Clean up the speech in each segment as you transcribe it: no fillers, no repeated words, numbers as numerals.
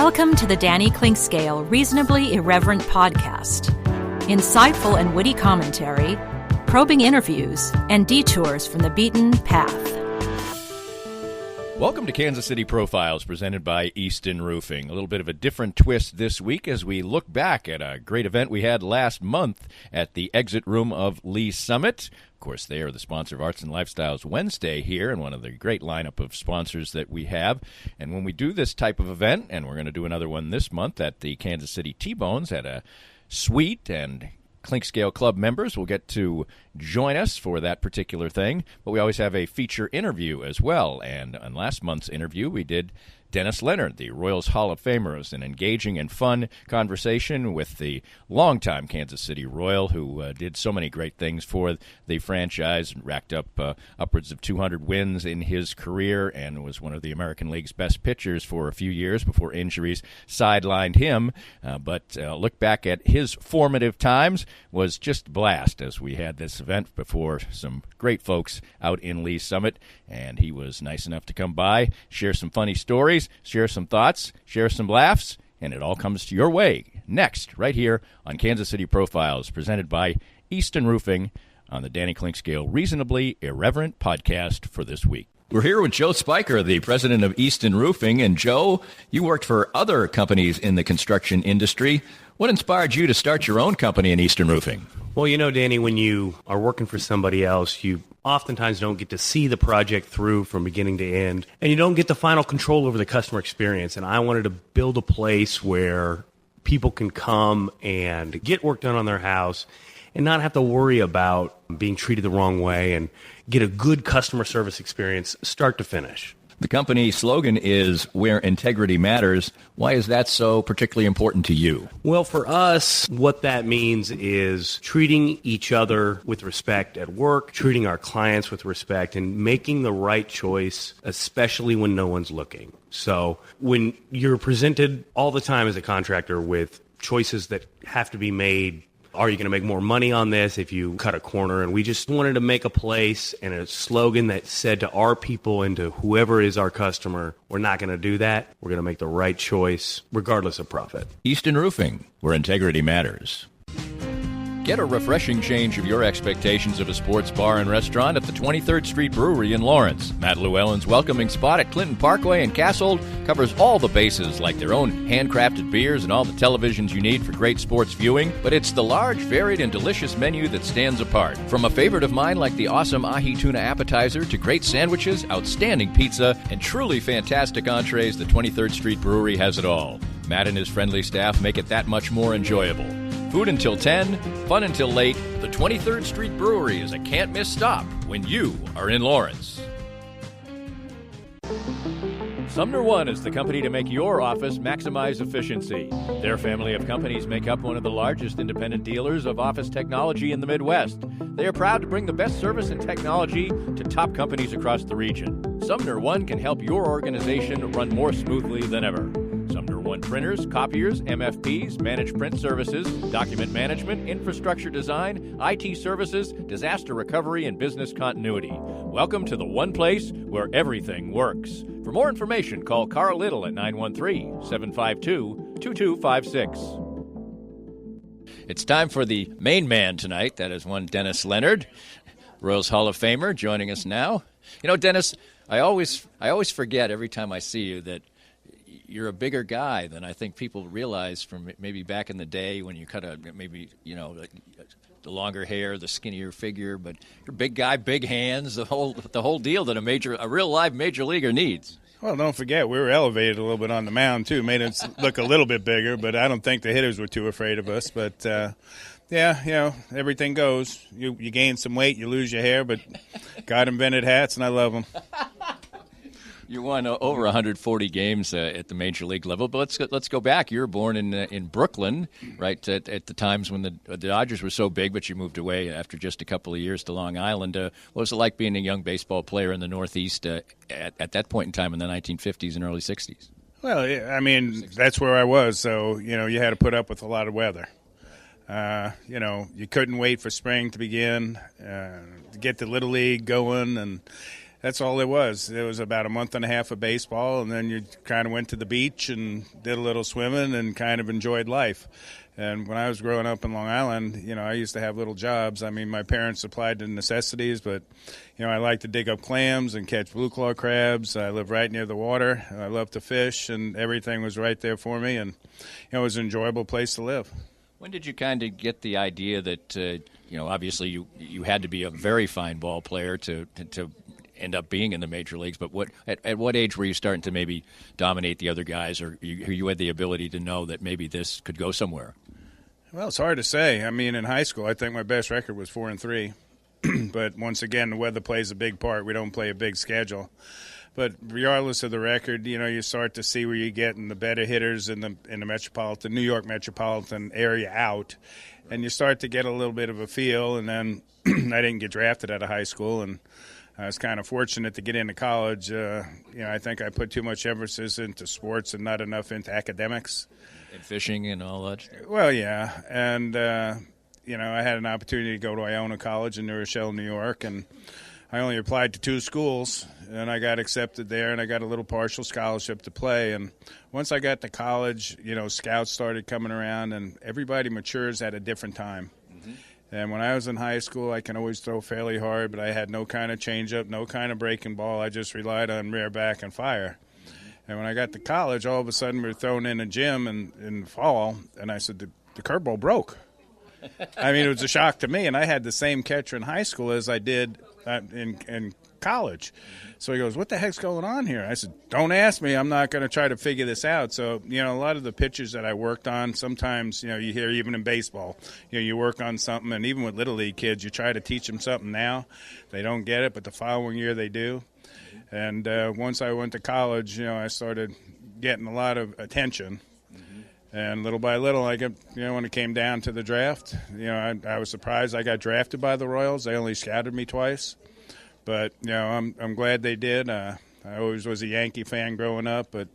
Welcome to the Danny Clinkscale Reasonably Irreverent podcast. Insightful and witty commentary, probing interviews, and detours from the beaten path. Welcome to Kansas City Profiles, presented by Easton Roofing. A little bit of a different twist this week as we look back at a great event we had last month at the exit room of Lee Summit. Of course, they are the sponsor of Arts and Lifestyles Wednesday here, and one of the great lineup of sponsors that we have. And when we do this type of event, and we're going to do another one this month at the Kansas City T-Bones at a suite, and Clinkscale Club members will get to join us for that particular thing. But we always have a feature interview as well. And on last month's interview, we did Dennis Leonard, the Royals Hall of Famer. It was an engaging and fun conversation with the longtime Kansas City Royal who did so many great things for the franchise and racked up upwards of 200 wins in his career and was one of the American League's best pitchers for a few years before injuries sidelined him. But look back at his formative times was just a blast as we had this event before some great folks out in Lee Summit, and he was nice enough to come by, share some funny stories, share some thoughts, share some laughs, and it all comes to your way next, right here on Kansas City Profiles, presented by Easton Roofing on the Danny Clinkscale Reasonably Irreverent podcast for this week. We're here with Joe Spiker, the president of Easton Roofing. And Joe, you worked for other companies in the construction industry. What inspired you to start your own company in Easton Roofing? Well, you know, Danny, when you are working for somebody else, you oftentimes don't get to see the project through from beginning to end, and you don't get the final control over the customer experience. And I wanted to build a place where people can come and get work done on their house and not have to worry about being treated the wrong way and get a good customer service experience start to finish. The company slogan is "Where Integrity Matters." Why is that so particularly important to you? Well, for us, what that means is treating each other with respect at work, treating our clients with respect, and making the right choice, especially when no one's looking. So when you're presented all the time as a contractor with choices that have to be made, are you going to make more money on this if you cut a corner? And we just wanted to make a place and a slogan that said to our people and to whoever is our customer, we're not going to do that. We're going to make the right choice, regardless of profit. Easton Roofing, where integrity matters. Get a refreshing change of your expectations of a sports bar and restaurant at the 23rd Street Brewery in Lawrence. Matt Llewellyn's welcoming spot at Clinton Parkway and Castle covers all the bases, like their own handcrafted beers and all the televisions you need for great sports viewing. But it's the large, varied, and delicious menu that stands apart. From a favorite of mine like the awesome ahi tuna appetizer to great sandwiches, outstanding pizza, and truly fantastic entrees, the 23rd Street Brewery has it all. Matt and his friendly staff make it that much more enjoyable. Food until 10, fun until late. The 23rd Street Brewery is a can't-miss stop when you are in Lawrence. Sumner One is the company to make your office maximize efficiency. Their family of companies make up one of the largest independent dealers of office technology in the Midwest. They are proud to bring the best service and technology to top companies across the region. Sumner One can help your organization run more smoothly than ever. Sumner One printers, copiers, MFPs, managed print services, document management, infrastructure design, IT services, disaster recovery, and business continuity. Welcome to the one place where everything works. For more information, call Carl Little at 913-752-2256. It's time for the main man tonight. That is one Dennis Leonard, Royals Hall of Famer, joining us now. You know, Dennis, I always forget every time I see you that you're a bigger guy than I think people realize from maybe back in the day when you cut the longer hair, the skinnier figure, but you're a big guy, big hands, the whole deal that a real live major leaguer needs. Well, don't forget, we were elevated a little bit on the mound, too. Made us look a little bit bigger, but I don't think the hitters were too afraid of us. But, everything goes. You gain some weight, you lose your hair, but God invented hats, and I love them. You won over 140 games at the major league level, but let's go back. You were born in Brooklyn, right, at the times when the Dodgers were so big, but you moved away after just a couple of years to Long Island. What was it like being a young baseball player in the Northeast at that point in time in the 1950s and early 60s? Well, I mean, that's where I was, so, you had to put up with a lot of weather. You couldn't wait for spring to begin, to get the Little League going, and That's all it was. It was about a month and a half of baseball, and then you kind of went to the beach and did a little swimming and kind of enjoyed life. And when I was growing up in Long Island, I used to have little jobs. I mean, my parents supplied the necessities, but, I like to dig up clams and catch blue claw crabs. I live right near the water. I love to fish, and everything was right there for me, and, it was an enjoyable place to live. When did you kind of get the idea that, obviously you had to be a very fine ball player to end up being in the major leagues, but at what age were you starting to maybe dominate the other guys, or you had the ability to know that maybe this could go somewhere? Well, it's hard to say. I mean, in high school, I think my best record was 4-3. But once again, the weather plays a big part. We don't play a big schedule. But regardless of the record, you start to see where you get in the better hitters in the New York metropolitan area out, and you start to get a little bit of a feel. And then I didn't get drafted out of high school, and I was kind of fortunate to get into college. I think I put too much emphasis into sports and not enough into academics. And fishing and all that? Well, yeah. And, I had an opportunity to go to Iona College in New Rochelle, New York, and I only applied to 2 schools, and I got accepted there, and I got a little partial scholarship to play. And once I got to college, scouts started coming around, and everybody matures at a different time. Mm-hmm. And when I was in high school, I can always throw fairly hard, but I had no kind of changeup, no kind of breaking ball. I just relied on rear back and fire. And when I got to college, all of a sudden we were thrown in a gym in the fall, and I said, the curveball broke. I mean, it was a shock to me, and I had the same catcher in high school as I did in college. So he goes, what the heck's going on here? I said, don't ask me. I'm not going to try to figure this out. So, a lot of the pitches that I worked on, sometimes, you hear even in baseball, you work on something, and even with Little League kids, you try to teach them something now. They don't get it, but the following year they do. And once I went to college, I started getting a lot of attention. And little by little, I get, when it came down to the draft, I was surprised I got drafted by the Royals. They only scouted me twice. But, I'm glad they did. I always was a Yankee fan growing up. But,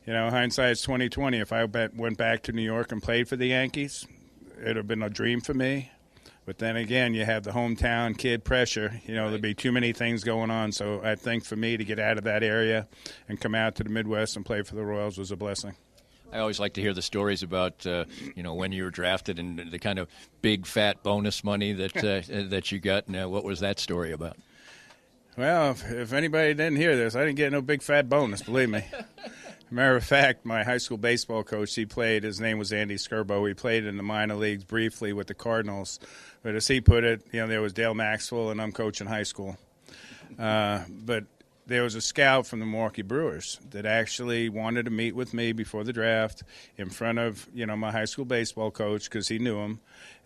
hindsight's 20/20. If I went back to New York and played for the Yankees, it would have been a dream for me. But then again, you have the hometown kid pressure. There'd be too many things going on. So I think for me to get out of that area and come out to the Midwest and play for the Royals was a blessing. I always like to hear the stories about, when you were drafted and the kind of big, fat bonus money that that you got. Now, what was that story about? Well, if anybody didn't hear this, I didn't get no big, fat bonus, believe me. Matter of fact, my high school baseball coach, his name was Andy Skirbo. He played in the minor leagues briefly with the Cardinals. But as he put it, there was Dale Maxwell, and I'm coaching high school. But there was a scout from the Milwaukee Brewers that actually wanted to meet with me before the draft in front of, my high school baseball coach because he knew him,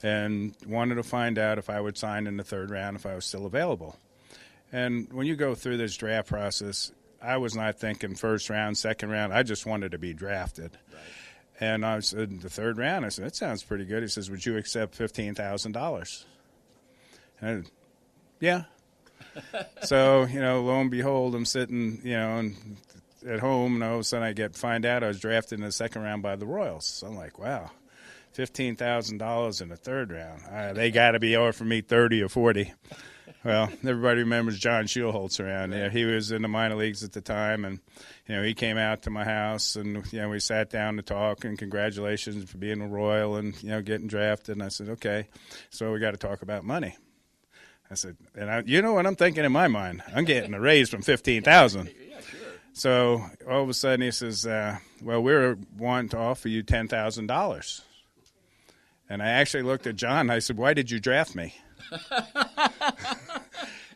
and wanted to find out if I would sign in the 3rd round if I was still available. And when you go through this draft process, I was not thinking 1st round, 2nd round. I just wanted to be drafted. Right. And I said, the 3rd round, I said, that sounds pretty good. He says, would you accept $15,000? And yeah. So, lo and behold, I'm sitting, at home, and all of a sudden find out I was drafted in the 2nd round by the Royals. So I'm like, wow, $15,000 in the 3rd round. They got to be offering me 30 or 40. Well, everybody remembers John Schuholtz around there. He was in the minor leagues at the time, and, he came out to my house, and, we sat down to talk, and congratulations for being a Royal and, getting drafted. And I said, okay, so we got to talk about money. I said, you know what I'm thinking in my mind? I'm getting a raise from $15,000. Yeah, sure. So all of a sudden he says, well, we're wanting to offer you $10,000. And I actually looked at John, and I said, why did you draft me?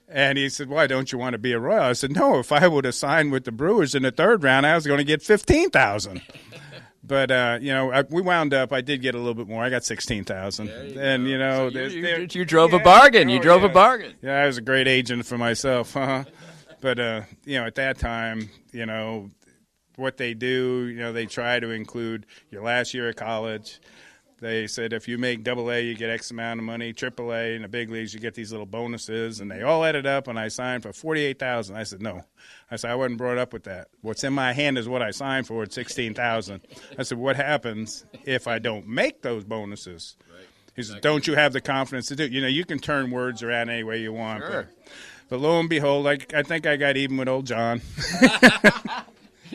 And he said, why, don't you want to be a Royal? I said, no, if I would have signed with the Brewers in the 3rd round, I was going to get $15,000. But, we wound up, I did get a little bit more. I got $16,000. And, so you drove a bargain. You drove a bargain. Yeah, I was a great agent for myself. But, at that time, what they do, they try to include your last year of college. They said if you make AA, you get X amount of money. AAA in the big leagues, you get these little bonuses. And they all added up, and I signed for $48,000. I said, no. I said, I wasn't brought up with that. What's in my hand is what I signed for at $16,000. I said, what happens if I don't make those bonuses? Right. He said, don't you have the confidence to do it? You can turn words around any way you want. Sure. But lo and behold, I think I got even with old John.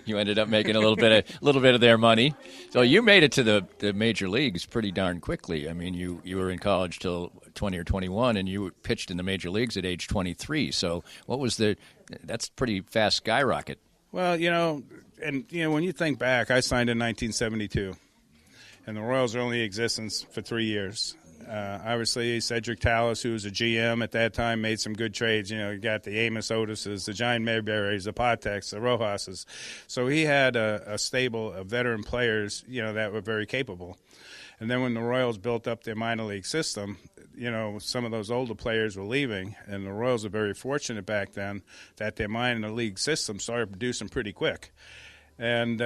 You ended up making a little bit of their money. So you made it to the major leagues pretty darn quickly. I mean, you were in college till 20 or 21, and you pitched in the major leagues at age 23. So that's pretty fast skyrocket. Well, when you think back, I signed in 1972, and the Royals were only in existence for 3 years. Obviously, Cedric Tallis, who was a GM at that time, made some good trades. You got the Amos Otises, the Giant Mayberries, the Pateks, the Rojas's. So he had a stable of veteran players, that were very capable. And then when the Royals built up their minor league system, some of those older players were leaving, and the Royals were very fortunate back then that their minor league system started producing pretty quick. And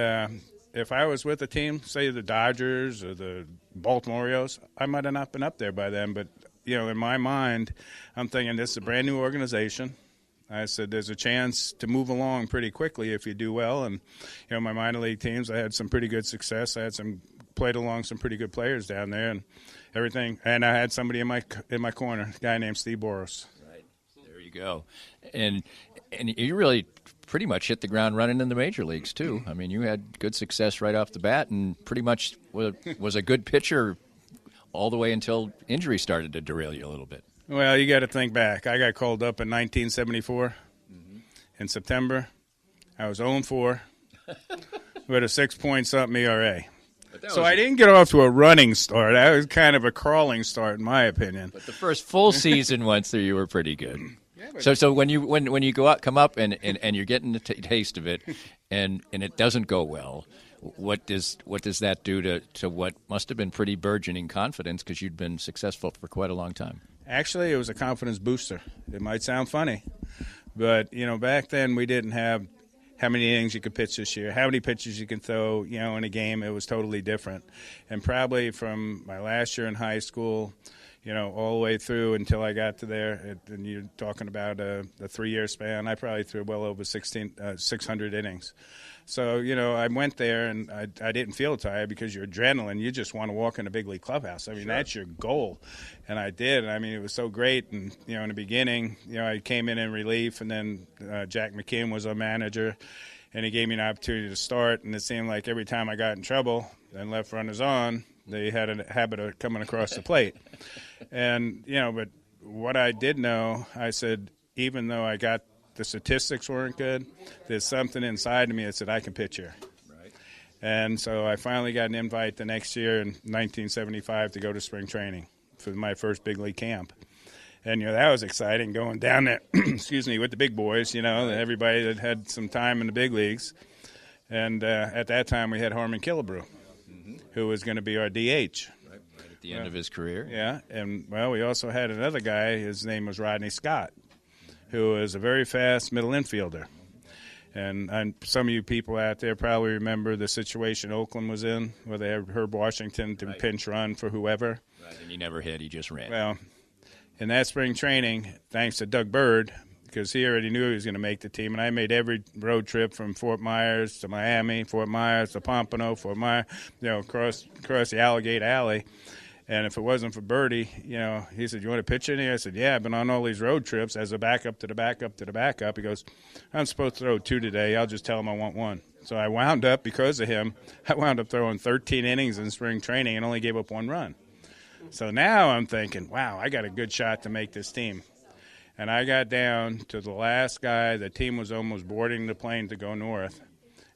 if I was with a team, say the Dodgers or the Baltimore Orioles, I might have not been up there by then. But, in my mind, I'm thinking this is a brand new organization. I said there's a chance to move along pretty quickly if you do well. And, my minor league teams, I had some pretty good success. I had played along some pretty good players down there and everything. And I had somebody in my corner, a guy named Steve Boros. Right. There you go. And you really pretty much hit the ground running in the major leagues, too. I mean, you had good success right off the bat and pretty much was a good pitcher all the way until injury started to derail you a little bit. Well, you got to think back. I got called up in 1974 in September. I was 0-4 with a 6-point-something ERA. So I didn't get off to a running start. That was kind of a crawling start, in my opinion. But the first full season once there, you were pretty good. So when you go out, come up, and you're getting the taste of it, and it doesn't go well, what does that do to what must have been pretty burgeoning confidence because you'd been successful for quite a long time? Actually, it was a confidence booster. It might sound funny, but back then we didn't have how many innings you could pitch this year, how many pitches you can throw, in a game. It was totally different, and probably from my last year in high school, all the way through until I got to there, and you're talking about a 3-year span, I probably threw well over 600 innings. So, I went there, and I didn't feel tired because your adrenaline, you just want to walk in a big league clubhouse. I mean, That's your goal. And I did. I mean, it was so great. And, in the beginning, I came in relief, and then Jack McKeon was our manager, and he gave me an opportunity to start. And it seemed like every time I got in trouble and left runners on, they had a habit of coming across the plate. And, but what I did know, I said, even though the statistics weren't good, there's something inside of me that said I can pitch here. Right. And so I finally got an invite the next year in 1975 to go to spring training for my first big league camp. And, that was exciting, going down there, with the big boys, everybody that had some time in the big leagues. And at that time we had Harmon Killebrew, who was going to be our DH. Right at the end of his career. Yeah, and, we also had another guy. His name was Rodney Scott, who is a very fast middle infielder. And some of you people out there probably remember the situation Oakland was in, where they had Herb Washington to pinch run for whoever. Right, and he never hit, he just ran. Well, in that spring training, thanks to Doug Bird, because he already knew he was going to make the team, and I made every road trip from Fort Myers to Miami, Fort Myers to Pompano, Fort Myers, across the Alligator Alley. And if it wasn't for Birdie, he said, "You want to pitch in here?" I said, "Yeah, I've been on all these road trips as a backup to the backup to the backup." He goes, "I'm supposed to throw 2 today. I'll just tell him I want 1." So I wound up, because of him, throwing 13 innings in spring training and only gave up 1 run. So now I'm thinking, wow, I got a good shot to make this team. And I got down to the last guy. The team was almost boarding the plane to go north,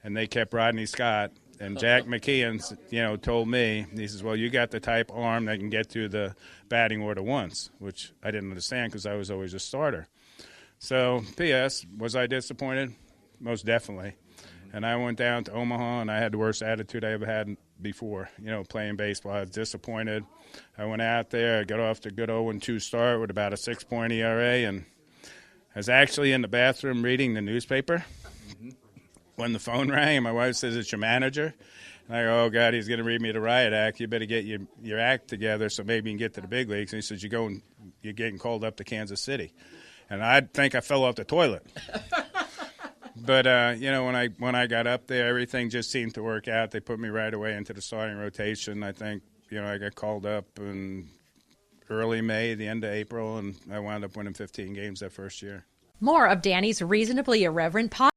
and they kept Rodney Scott. And Jack McKeon, told me, he says, "Well, you got the type arm that can get through the batting order once," which I didn't understand because I was always a starter. So, P.S., was I disappointed? Most definitely. And I went down to Omaha, and I had the worst attitude I ever had before, playing baseball. I was disappointed. I went out there. I got off to a good 0-2 start with about a 6-point ERA, and I was actually in the bathroom reading the newspaper when the phone rang, and my wife says, "It's your manager." And I go, "Oh, God, he's going to read me the riot act. You better get your act together so maybe you can get to the big leagues." And he says, "You're getting called up to Kansas City." And I think I fell off the toilet. But, when I got up there, everything just seemed to work out. They put me right away into the starting rotation. I think, I got called up in early May, the end of April, and I wound up winning 15 games that first year. More of Danny's Reasonably Irreverent podcast